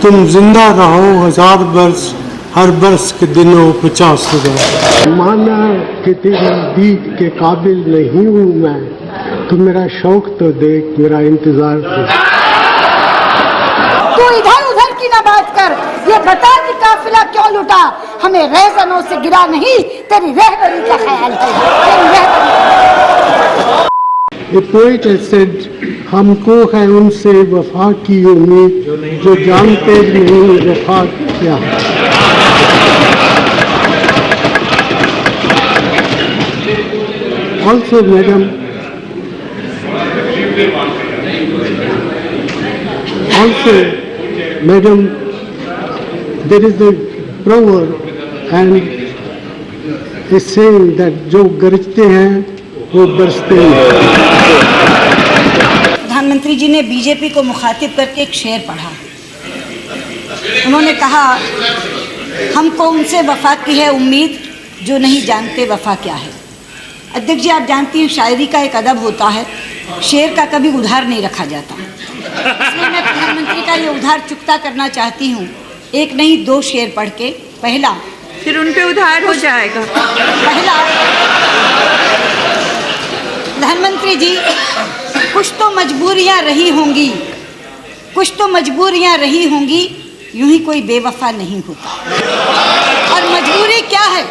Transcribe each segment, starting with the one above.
तुम जिंदा रहो 1000 वर्ष, हर वर्ष के दिनों 50,000। माना कि तेरी दीद के काबिल नहीं हूँ मैं, तो मेरा शौक तो देख, मेरा इंतजार तो। तू इधर उधर की ना बात कर, ये बता कि काफिला क्यों लुटा, हमें रहजनों से गिरा नहीं, तेरी रहबरी का ख्याल है, तेरी रहबरी। A poet has said, हमको है उनसे वफा की उम्मीद जो जानते नहीं वफा क्या है। Also, madam, there is a proverb and a saying that जो गरजते हैं वो बरसते हैं। प्रधानमंत्री जी ने बीजेपी को मुखातिब करके एक शेर पढ़ा। उन्होंने कहा, हमको उनसे वफा की है उम्मीद जो नहीं जानते वफा क्या है। अध्यक्ष जी, आप जानती हैं शायरी का एक अदब होता है, शेर का कभी उधार नहीं रखा जाता। इसलिए मैं प्रधानमंत्री का ये उधार चुकता करना चाहती हूँ, एक नहीं 2 शेर पढ़ के। पहला, फिर उन पे उधार हो जाएगा। पहला, प्रधानमंत्री जी, कुछ तो मजबूरियां रही होंगी, कुछ तो मजबूरियां रही होंगी, यूं ही कोई बेवफा नहीं होता। और मजबूरी क्या है?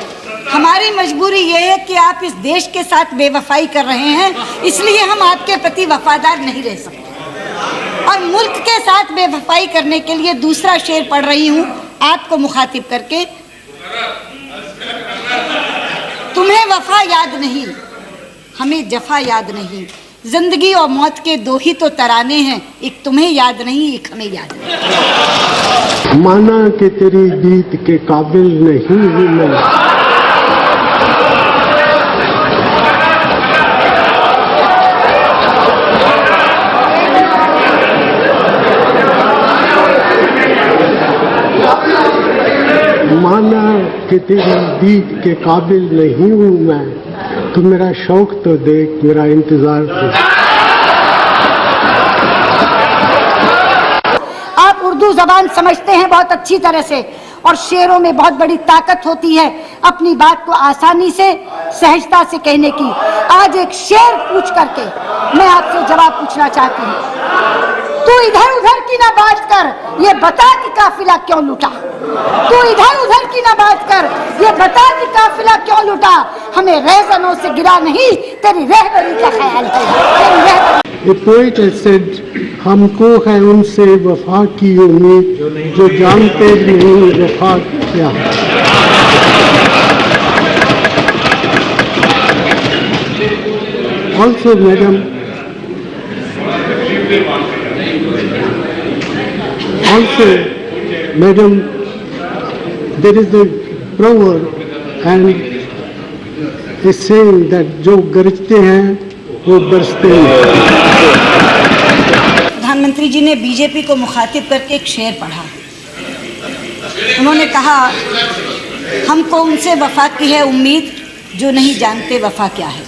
हमारी मजबूरी ये है कि आप इस देश के साथ बेवफाई कर रहे हैं, इसलिए हम आपके प्रति वफादार नहीं रह सकते। और मुल्क के साथ बेवफाई करने के लिए दूसरा शेर पढ़ रही हूँ आपको मुखातिब करके। तुम्हें वफा याद नहीं, हमें जफा याद नहीं, जिंदगी और मौत के 2 ही तो तराने हैं, एक तुम्हें याद नहीं, एक हमें याद नहीं। माना कि तेरी दीद के काबिल नहीं हूँ मैं, माना कि तेरी दीद के काबिल नहीं हूँ मैं, तो मेरा शौक तो देख, मेरा इंतजार तो। आप उर्दू जबान समझते हैं बहुत अच्छी तरह से, और शेरों में बहुत बड़ी ताकत होती है अपनी बात को आसानी से सहजता से कहने की। आज एक शेर पूछ करके मैं आपसे जवाब पूछना चाहती हूँ। तू इधर उधर की ना बात कर, ये बता कि काफिला क्यों लुटा। तू इधर उधर की ना बात कर, ये बता कि काफिला क्यों लुटा, हमें रहजनों से गिरा नहीं, तेरी रहबरी का ख्याल है, तेरी रहबरी। A poet has said, हमको है उनसे वफा की उम्मीद जो जानते नहीं वफा क्या है। Also, madam, there is a proverb and a saying that जो गरजते हैं वो बरसते हैं। प्रधानमंत्री जी ने बीजेपी को मुखातिब करके एक शेर पढ़ा। उन्होंने कहा, हमको उनसे वफा की है उम्मीद जो नहीं जानते वफा क्या है।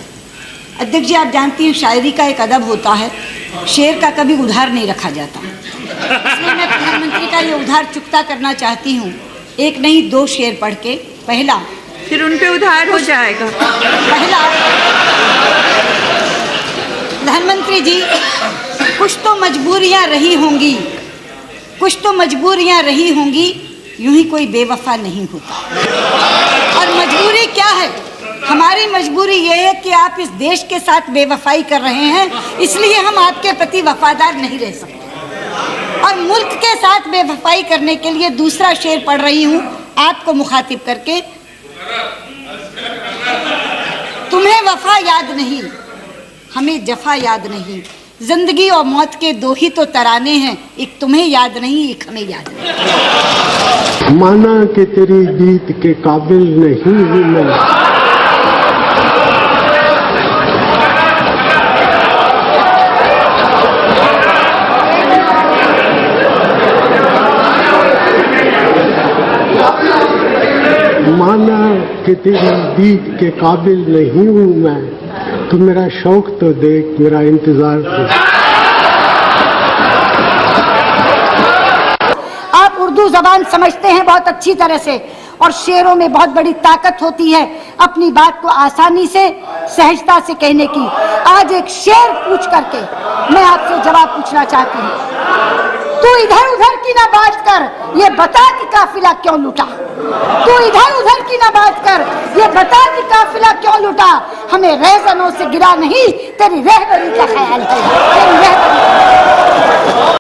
अध्यक्ष जी, आप जानती हैं शायरी का एक अदब होता है, शेर का कभी उधार नहीं रखा जाता। इसलिए मैं प्रधानमंत्री का ये उधार चुकता करना चाहती हूँ, एक नहीं 2 शेर पढ़ के। पहला, फिर उन पे उधार हो जाएगा। पहला, प्रधानमंत्री जी, कुछ तो मजबूरियां रही होंगी, कुछ तो मजबूरियां रही होंगी, यूं ही कोई बेवफा नहीं होता। और मजबूरी क्या है? हमारी मजबूरी ये है कि आप इस देश के साथ बेवफाई कर रहे हैं, इसलिए हम आपके प्रति वफादार नहीं रह सकते। और मुल्क के साथ बेवफाई करने के लिए दूसरा शेर पढ़ रही हूँ आपको मुखातिब करके। तुम्हें वफा याद नहीं, हमें जफा याद नहीं, जिंदगी और मौत के 2 ही तो तराने हैं, एक तुम्हें याद नहीं, एक हमें याद नहीं। माना कि तेरी दीद के काबिल नहीं हूँ मैं, माना कि तेरी दीद के काबिल नहीं हूँ मैं, तो मेरा शौक तो देख, मेरा इंतजार तो। उर्दू जबान समझते हैं बहुत अच्छी तरह से और शेरों में बहुत बड़ी ताकत होती है अपनी बात को आसानी से सहजता से कहने की। आज एक शेर पूछ करके मैं आपसे जवाब पूछना चाहती हूँ। तू इधर उधर की ना बात कर, ये बता कि काफिला क्यों लूटा। तू इधर उधर की ना बात कर, ये बता कि काफिला क्यों लूटा। हमें रहजनों से गिरा नहीं, तेरी रहबरी का ख्याल है, तेरी रहबरी।